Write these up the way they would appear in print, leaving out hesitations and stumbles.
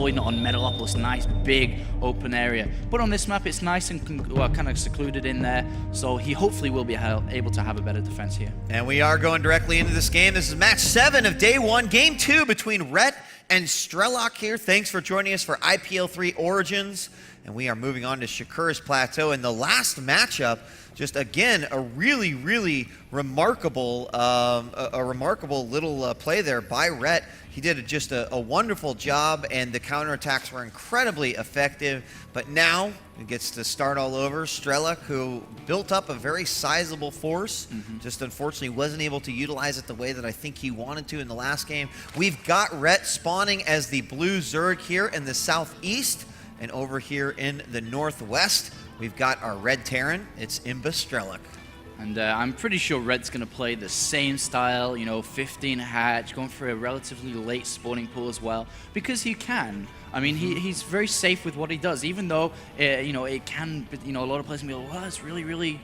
avoiding it on Metalopolis, nice big open area. But on this map, it's nice and kind of secluded in there, so he hopefully will be able to have a better defense here. And we are going directly into this game. This is match 7 of day 1, game 2 between Rhett and Strelok here. Thanks for joining us for IPL3 Origins. And we are moving on to Shakura's Plateau. And the last matchup, just again, a really, really remarkable, little play there by Rhett. He did just a wonderful job, and the counterattacks were incredibly effective. But now it gets to start all over. Strelok, who built up a very sizable force, just unfortunately wasn't able to utilize it the way that I think he wanted to in the last game. We've got Rhett spawning as the blue Zerg here in the southeast, and over here in the northwest, we've got our red Terran. It's Imba Strelok. And I'm pretty sure Red's going to play the same style, 15 hatch, going for a relatively late spawning pool as well, because he can. I mean, he's very safe with what he does, even though, it can, a lot of players can be like, well, it's really, really,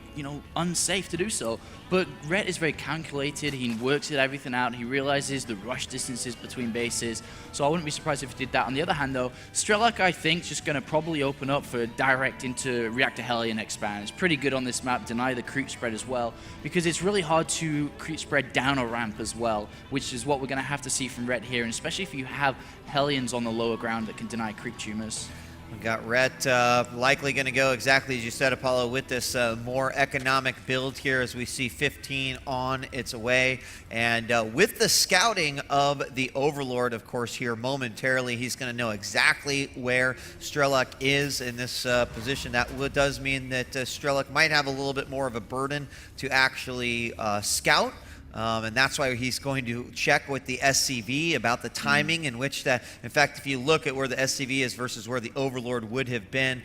unsafe to do so. But Rhett is very calculated. He works everything out. He realizes the rush distances between bases. So I wouldn't be surprised if he did that. On the other hand, though, Strelok, I think, is just going to probably open up for direct into Reactor Hellion expand. It's pretty good on this map, deny the creep spread as well, because it's really hard to creep spread down a ramp as well, which is what we're going to have to see from Rhett here, and especially if you have Hellions on the lower ground that can deny creep tumors. We've got Rhett likely going to go exactly as you said, Apollo, with this more economic build here as we see 15 on its way. And with the scouting of the Overlord, of course, here momentarily, he's going to know exactly where Strelok is in this position. That does mean that Strelok might have a little bit more of a burden to actually scout. And that's why he's going to check with the SCV about the timing in which that, in fact, if you look at where the SCV is versus where the Overlord would have been,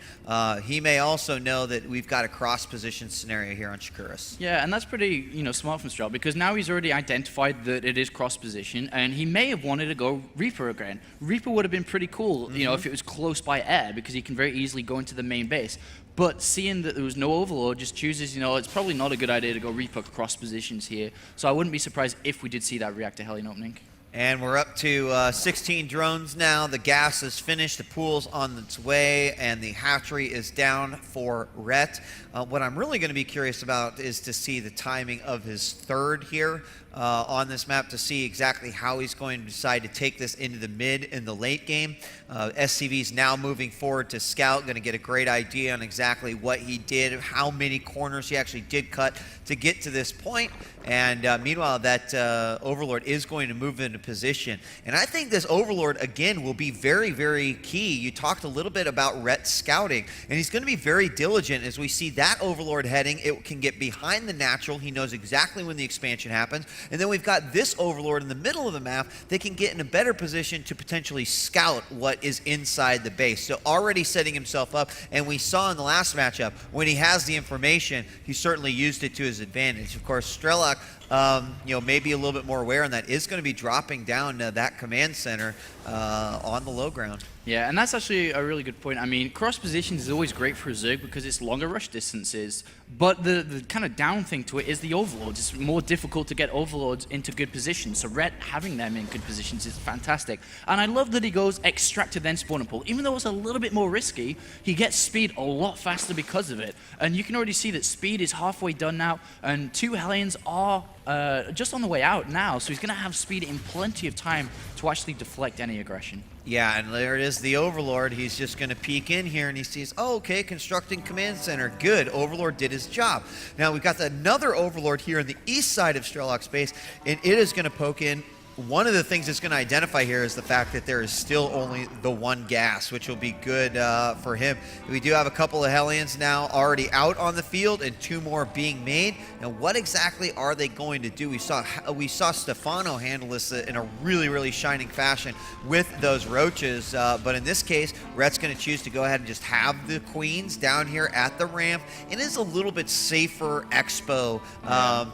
he may also know that we've got a cross-position scenario here on Shakura's. Yeah, and that's pretty, smart from Strelok, because now he's already identified that it is cross-position, and he may have wanted to go Reaper again. Reaper would have been pretty cool, if it was close by air, because he can very easily go into the main base. But seeing that there was no Overlord, just chooses, it's probably not a good idea to go Reaper cross positions here. So I wouldn't be surprised if we did see that Reactor Hellion opening. And we're up to 16 drones now. The gas is finished, the pool's on its way, and the hatchery is down for Rhett. What I'm really going to be curious about is to see the timing of his third here on this map, to see exactly how he's going to decide to take this into the mid and the late game. SCV's now moving forward to scout, going to get a great idea on exactly what he did, how many corners he actually did cut to get to this point. And meanwhile, that Overlord is going to move into position. And I think this Overlord, again, will be very, very key. You talked a little bit about Rhett scouting, and he's going to be very diligent as we see that Overlord heading. It can get behind the natural. He knows exactly when the expansion happens. And then we've got this Overlord in the middle of the map that can get in a better position to potentially scout what is inside the base. So already setting himself up, and we saw in the last matchup, when he has the information, he certainly used it to his advantage. Of course, Strelok, maybe a little bit more aware, and that is going to be dropping down that command center on the low ground. Yeah, and that's actually a really good point. I mean, cross positions is always great for a Zerg because it's longer rush distances, but the kind of down thing to it is the Overlords. It's more difficult to get Overlords into good positions, so Rhett having them in good positions is fantastic. And I love that he goes extract to then spawn and pull. Even though it's a little bit more risky, he gets speed a lot faster because of it. And you can already see that speed is halfway done now, and 2 Hellions are just on the way out now, so he's going to have speed in plenty of time to actually deflect any aggression. Yeah, and there it is, the Overlord. He's just going to peek in here, and he sees, oh, okay, constructing command center. Good, Overlord did his job. Now, we've got another Overlord here on the east side of Strelok's base, and it is going to poke in. One of the things it's going to identify here is the fact that there is still only the one gas, which will be good for him. We do have a couple of Hellions now already out on the field and 2 more being made. Now, what exactly are they going to do? We saw Stefano handle this in a really, really shining fashion with those roaches. But in this case, Rhett's going to choose to go ahead and just have the Queens down here at the ramp. It is a little bit safer expo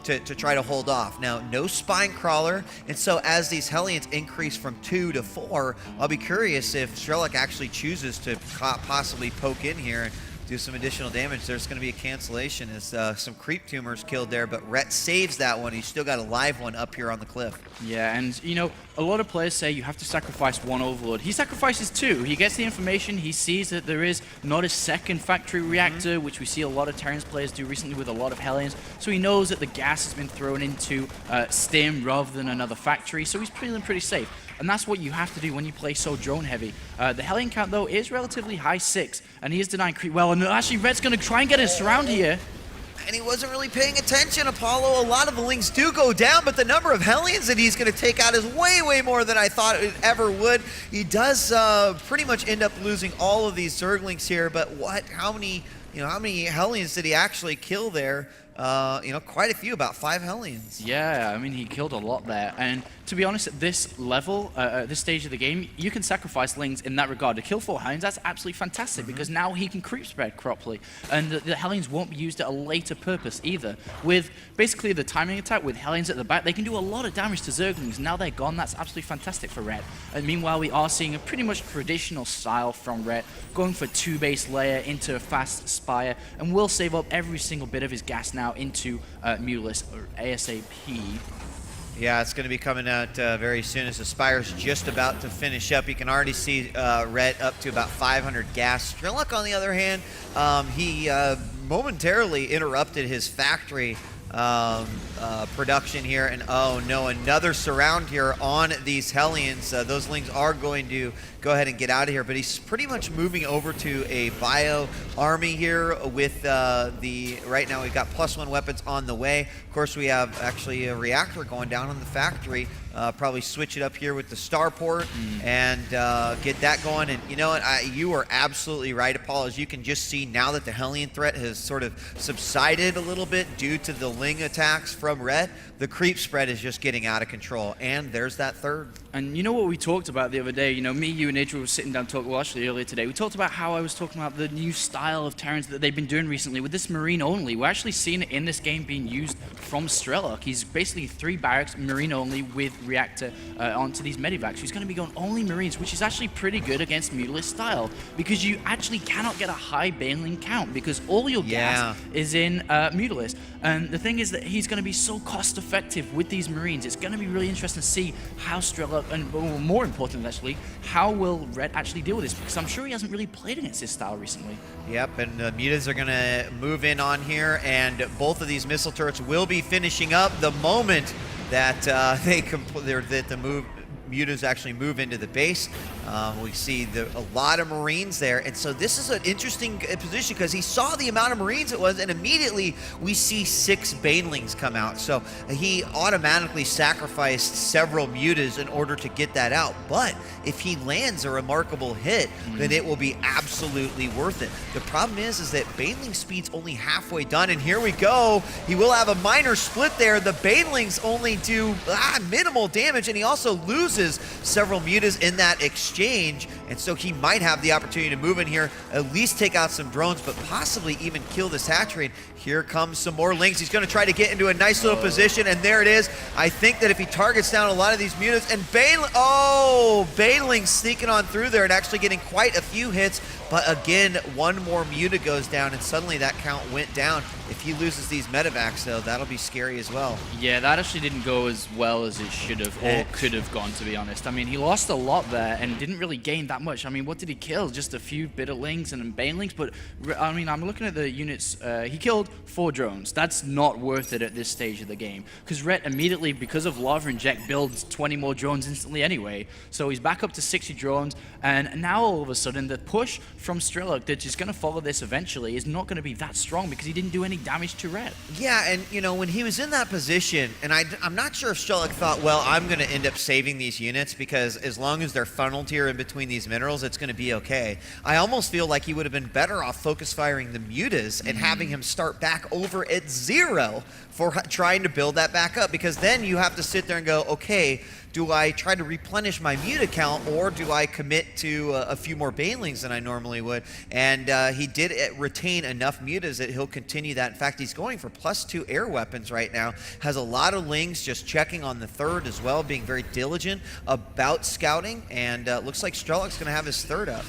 to try to hold off. Now, no spine crawler, and so as these Hellions increase from 2 to 4, I'll be curious if Strelok actually chooses to possibly poke in here and do some additional damage. There's going to be a cancellation as some creep tumors killed there, but Rhett saves that one. He's still got a live one up here on the cliff. Yeah, and you know, a lot of players say you have to sacrifice one Overlord. He sacrifices two. He gets the information, he sees that there is not a second factory reactor, which we see a lot of Terrans players do recently with a lot of Hellions, so he knows that the gas has been thrown into Stim rather than another factory, so he's feeling pretty safe. And that's what you have to do when you play so drone heavy. The Hellion count, though, is relatively high 6, and he is denying creep well, and actually Red's going to try and get his surround here. And he wasn't really paying attention, Apollo. A lot of the Lings do go down, but the number of Hellions that he's going to take out is way, way more than I thought it ever would. He does pretty much end up losing all of these Zerglings here, but how many Hellions did he actually kill there? Quite a few, about 5 Hellions. Yeah, I mean, he killed a lot there. And to be honest, at this level, at this stage of the game, you can sacrifice Lings in that regard. To kill 4 Hellions, that's absolutely fantastic because now he can creep spread properly. And the Hellions won't be used at a later purpose either. With basically the timing attack with Hellions at the back, they can do a lot of damage to Zerglings. Now they're gone, that's absolutely fantastic for Red. And meanwhile, we are seeing a pretty much traditional style from Red, going for 2 base layer into a fast Spire, and will save up every single bit of his gas now into Mulus or ASAP. Yeah, it's going to be coming out very soon as the Spire's just about to finish up. You can already see Rhett up to about 500 gas. Strelok, on the other hand, he momentarily interrupted his factory production here, and oh no, another surround here on these Hellions. Those Lings are going to go ahead and get out of here, but he's pretty much moving over to a bio army here with right now we've got +1 weapons on the way. Of course, we have actually a reactor going down on the factory. Probably switch it up here with the starport and get that going. And you know what? You are absolutely right, Apollo. As you can just see now that the Hellion threat has sort of subsided a little bit due to the Ling attacks from Red, the creep spread is just getting out of control. And there's that third. And you know what we talked about the other day? You know, me, you, and Idra were sitting down talking, well, actually earlier today, we talked about how I was talking about the new style of Terrans that they've been doing recently with this Marine only. We're actually seeing it in this game being used from Strelok. He's basically 3 barracks, Marine only, with reactor onto these medivacs. He's going to be going only Marines, which is actually pretty good against Mutalist style because you actually cannot get a high Baneling count because all your gas is in Mutalist. And the thing is that he's going to be so cost effective with these Marines. It's going to be really interesting to see how Strelok, and more important actually, how will Red actually deal with this, because I'm sure he hasn't really played against this style recently. Yep, and the Mutas are going to move in on here, and both of these missile turrets will be finishing up the moment that the Mutas actually move into the base. We see a lot of Marines there, and so this is an interesting position because he saw the amount of Marines it was, and immediately we see 6 Banelings come out. So he automatically sacrificed several Mutas in order to get that out. But if he lands a remarkable hit, then it will be absolutely worth it. The problem is that Baneling speed's only halfway done, and here we go. He will have a minor split there. The Banelings only do minimal damage, and he also loses several Mutas in that exchange, and so he might have the opportunity to move in here, at least take out some drones, but possibly even kill this hatchery. And here comes some more Lings. He's going to try to get into a nice little position, and there it is. I think that if he targets down a lot of these Mutas, and Baneling sneaking on through there and actually getting quite a few hits, but again, one more Muta goes down, and suddenly that count went down. If he loses these medevacs, though, that'll be scary as well. Yeah, that actually didn't go as well as it should have, or could have gone, to be honest. I mean, he lost a lot there and didn't really gain that much. I mean, what did he kill? Just a few Bitterlings and Banelings, but I mean, I'm looking at the units. He killed 4 drones. That's not worth it at this stage of the game, because Rhett immediately, because of Lava Inject, builds 20 more drones instantly anyway. So he's back up to 60 drones, and now all of a sudden the push from Strelok that is going to follow this eventually is not going to be that strong because he didn't do any damage to Red. Yeah, and you know, when he was in that position, and I'm not sure if Strelok thought, well, I'm going to end up saving these units because as long as they're funneled here in between these minerals, it's going to be okay. I almost feel like he would have been better off focus firing the Mutas and having him start back over at 0 for trying to build that back up, because then you have to sit there and go, okay, do I try to replenish my Muta count, or do I commit to a few more Banelings than I normally would? And he did retain enough Mutas that he'll continue that. In fact, he's going for +2 air weapons right now. Has a lot of Lings just checking on the third as well, being very diligent about scouting. And looks like Strelok's going to have his third up.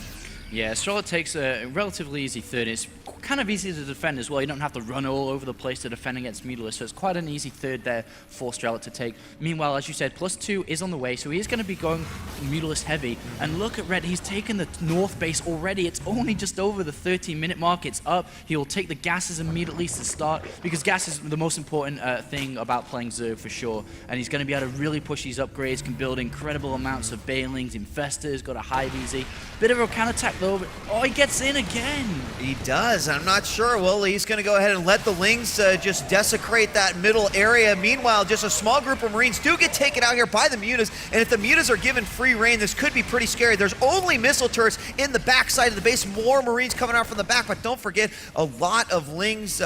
Yeah, Strelok takes a relatively easy third. It's kind of easy to defend as well. You don't have to run all over the place to defend against Mutalisk, so it's quite an easy third there for Strelok to take. Meanwhile, as you said, +2 is on the way, so he is going to be going Mutalisk heavy. And look at Red, he's taken the north base already. It's only just over the 13-minute mark. It's up. He'll take the gases immediately to start, because gas is the most important thing about playing Zerg for sure. And he's going to be able to really push these upgrades, can build incredible amounts of Banelings, Infestors, got a high VZ. Bit of a counterattack though, but oh, he gets in again. He does. I'm not sure. Well, he's going to go ahead and let the Lings just desecrate that middle area. Meanwhile, just a small group of Marines do get taken out here by the Mutas, and if the Mutas are given free reign, this could be pretty scary. There's only missile turrets in the back side of the base, more Marines coming out from the back, but don't forget, a lot of Lings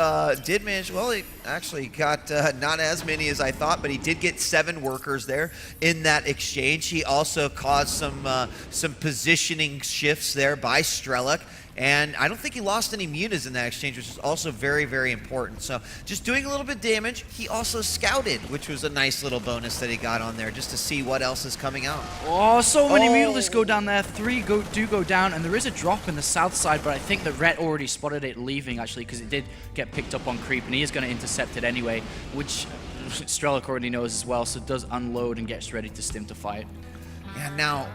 did manage, well, he actually got not as many as I thought, but he did get 7 workers there in that exchange. He also caused some positioning shifts there by Strelok. And I don't think he lost any mutas in that exchange, which is also very, very important. So just doing a little bit of damage. He also scouted, which was a nice little bonus that he got on there just to see what else is coming out. Oh, so many Mutalisks go down there. 3 do go down, and there is a drop in the south side, but I think that Rhett already spotted it leaving, actually, because it did get picked up on creep, and he is going to intercept it anyway, which Strelok already knows as well, so does unload and gets ready to stim to fight. Yeah, now,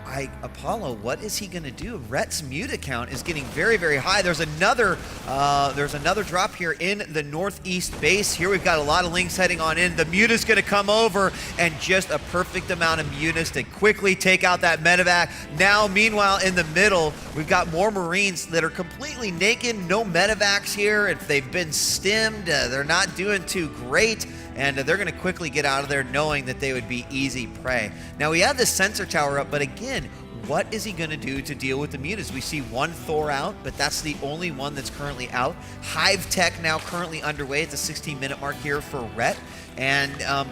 Apollo, what is he going to do? Rhett's muta count is getting very, very high. There's another drop here in the northeast base. Here we've got a lot of Lings heading on in. The muta's going to come over, and just a perfect amount of mutas to quickly take out that medevac. Now, meanwhile, in the middle, we've got more Marines that are completely naked. No medevacs here. If they've been stimmed, they're not doing too great. And they're going to quickly get out of there knowing that they would be easy prey. Now, we have the sensor tower up, but again, what is he going to do to deal with the mutas? We see one Thor out, but that's the only one that's currently out. Hive Tech now currently underway at the 16-minute mark here for Rhett. And,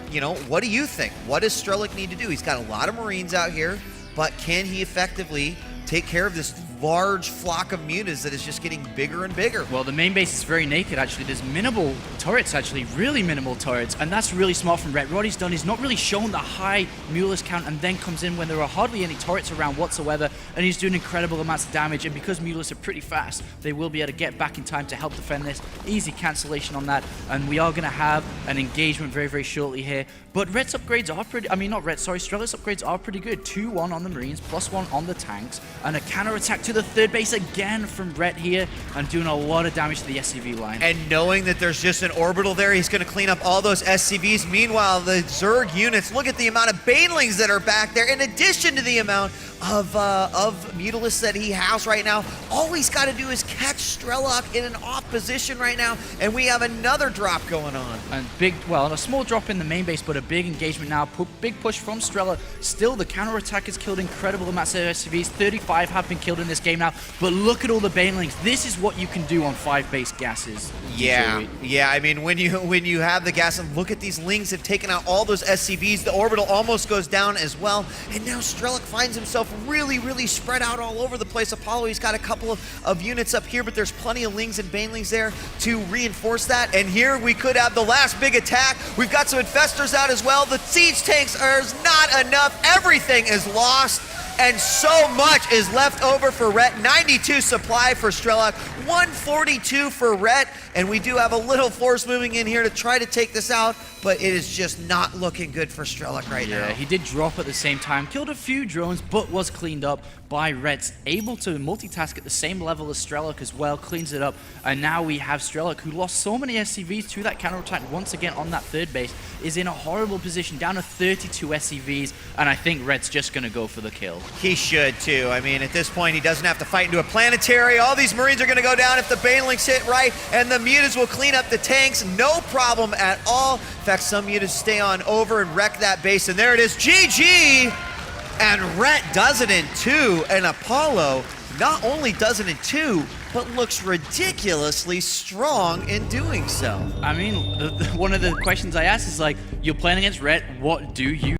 you know, what do you think? What does Strelok need to do? He's got a lot of Marines out here, but can he effectively take care of this large flock of mutas that is just getting bigger and bigger? Well, the main base is very naked, actually. There's minimal turrets, actually, really minimal turrets, and that's really smart from Rhett. What he's done is not really shown the high Mutalisk count and then comes in when there are hardly any turrets around whatsoever, and he's doing incredible amounts of damage, and because Mutalisks are pretty fast, they will be able to get back in time to help defend this. Easy cancellation on that, and we are going to have an engagement very, very shortly here. But Rhett's upgrades are pretty, Strelok's upgrades are pretty good. 2-1 on the Marines, +1 on the tanks, and a counter-attack to the third base again from Rhett here, and doing a lot of damage to the SCV line. And knowing that there's just an orbital there, he's going to clean up all those SCVs. Meanwhile, the Zerg units, look at the amount of Banelings that are back there, in addition to the amount of Mutalisks that he has right now. All he's got to do is catch Strelok in an off position right now, and we have another drop going on. And a small drop in the main base, but a big engagement now. Big push from Strelok. Still, the counterattack has killed incredible amounts of SCVs. 35 have been killed in this game now, but look at all the Banelings. This is what you can do on 5 base gases. Yeah, I mean, when you have the gas, and look at these Lings have taken out all those SCVs. The orbital almost goes down as well, and now Strelok finds himself really, really spread out all over the place. Apollo, he's got a couple of units up here, but there's plenty of Lings and Banelings there to reinforce that. And here we could have the last big attack. We've got some Infestors out as well. The siege tanks are not enough. Everything is lost, and so much is left over for Rhett. 92 supply for Strelok, 142 for Rhett, and we do have a little force moving in here to try to take this out, but it is just not looking good for Strelok right now. Yeah, he did drop at the same time, killed a few drones, but was cleaned up by Rhett. Able to multitask at the same level as Strelok as well, cleans it up, and now we have Strelok, who lost so many SCVs to that counterattack once again on that third base, is in a horrible position, down to 32 SCVs, and I think Rhett's just going to go for the kill. He should too. I mean, at this point, he doesn't have to fight into a planetary. All these Marines are going to go down if the Banelings hit right, and the mutas will clean up the tanks. No problem at all. In fact, some mutas stay on over and wreck that base, and there it is. GG! And Rhett does it in 2, and Apollo not only does it in 2, but looks ridiculously strong in doing so. I mean, one of the questions I asked is like, you're playing against Rhett, what do you